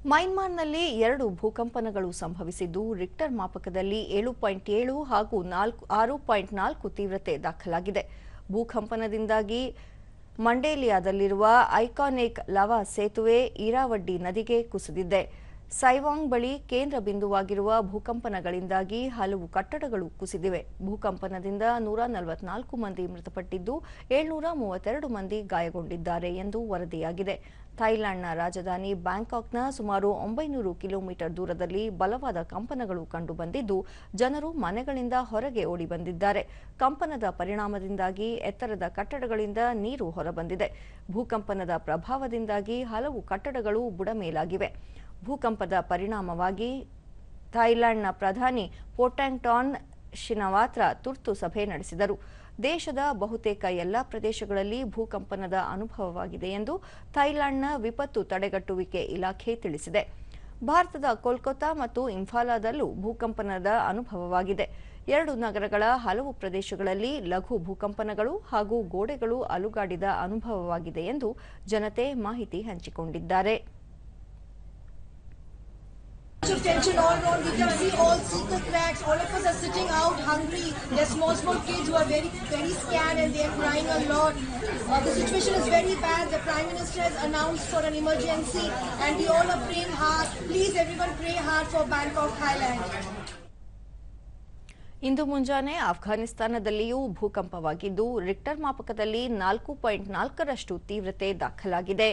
ಮೈನ್ಮಾರ್ನಲ್ಲಿ 2 ಭೂಕಂಪನಗಳು ಸಂಭವಿಸಿದ್ದು ರಿಕ್ಟರ್ ಮಾಪಕದಲ್ಲಿ 7.7 ಹಾಗೂ 6.4 ತೀವ್ರತೆ ದಾಖಲಾಗಿದೆ. ಭೂಕಂಪನದಿಂದಾಗಿ ಮಂಡೇಲಿಯಾದಲ್ಲಿರುವ ಐಕಾನಿಕ್ ಲವಾ ಸೇತುವೆ ಈರಾವಡ್ಡಿ ನದಿಗೆ ಕುಸಿದಿದೆ. ಸೈವಾಂಗ್ ಬಳಿ ಕೇಂದ್ರ ಬಿಂದುವಾಗಿರುವ ಭೂಕಂಪನಗಳಿಂದಾಗಿ ಹಲವು ಕಟ್ಟಡಗಳು ಕುಸಿದಿವೆ. ಭೂಕಂಪನದಿಂದ 144 ಮಂದಿ ಮೃತಪಟ್ಟಿದ್ದು 732 ಮಂದಿ ಗಾಯಗೊಂಡಿದ್ದಾರೆ ಎಂದು ವರದಿಯಾಗಿದೆ. ಥೈಲ್ಯಾಂಡ್ನ ರಾಜಧಾನಿ ಬ್ಯಾಂಕಾಕ್ನ ಸುಮಾರು 900 ಕಿಲೋಮೀಟರ್ ದೂರದಲ್ಲಿ ಬಲವಾದ ಕಂಪನಗಳು ಕಂಡುಬಂದಿದ್ದು ಜನರು ಮನೆಗಳಿಂದ ಹೊರಗೆ ಓಡಿ ಬಂದಿದ್ದಾರೆ. ಕಂಪನದ ಪರಿಣಾಮದಿಂದಾಗಿ ಎತ್ತರದ ಕಟ್ಟಡಗಳಿಂದ ನೀರು ಹೊರಬಂದಿದೆ. ಭೂಕಂಪನದ ಪ್ರಭಾವದಿಂದಾಗಿ ಹಲವು ಕಟ್ಟಡಗಳು ಬುಡಮೇಲಾಗಿವೆ. ಭೂಕಂಪದ ಪರಿಣಾಮವಾಗಿ ಥೈಲ್ಯಾಂಡ್ನ ಪ್ರಧಾನಿ ಪೋಟಾಂಗ್ಟಾನ್ ಶಿನವಾತ್ರ ತುರ್ತು ಸಭೆ ನಡೆಸಿದರು. ದೇಶದ ಬಹುತೇಕ ಎಲ್ಲಾ ಪ್ರದೇಶಗಳಲ್ಲಿ ಭೂಕಂಪನದ ಅನುಭವವಾಗಿದೆ ಎಂದು ಥೈಲ್ಯಾಂಡ್ನ ವಿಪತ್ತು ತಡೆಗಟ್ಟುವಿಕೆ ಇಲಾಖೆ ತಿಳಿಸಿದೆ. ಭಾರತದ ಕೋಲ್ಕತ್ತಾ ಮತ್ತು ಇಂಫಾಲದಲ್ಲೂ ಭೂಕಂಪನದ ಅನುಭವವಾಗಿದೆ. 2 ನಗರಗಳ ಹಲವು ಪ್ರದೇಶಗಳಲ್ಲಿ ಲಘು ಭೂಕಂಪನಗಳು ಹಾಗೂ ಗೋಡೆಗಳು ಅಲುಗಾಡಿದ ಅನುಭವವಾಗಿದೆ ಎಂದು ಜನತೆ ಮಾಹಿತಿ ಹಂಚಿಕೊಂಡಿದ್ದಾರೆ. Tension all around. We can see the cracks. All of us are sitting out hungry. There's small kids who are very scared and they are crying a lot. The situation is very bad. The Prime Minister has announced for an emergency and we all are praying hard. Please everyone pray hard for Bangkok, Thailand. ಇಂದು ಮುಂಜಾನೆ ಅಫ್ಘಾನಿಸ್ತಾನದಲ್ಲಿಯೂ ಭೂಕಂಪವಾಗಿದ್ದು Richter ಮಾಪಕದಲ್ಲಿ 4.4ರಷ್ಟು ತೀವ್ರತೆ ದಾಖಲಾಗಿದೆ.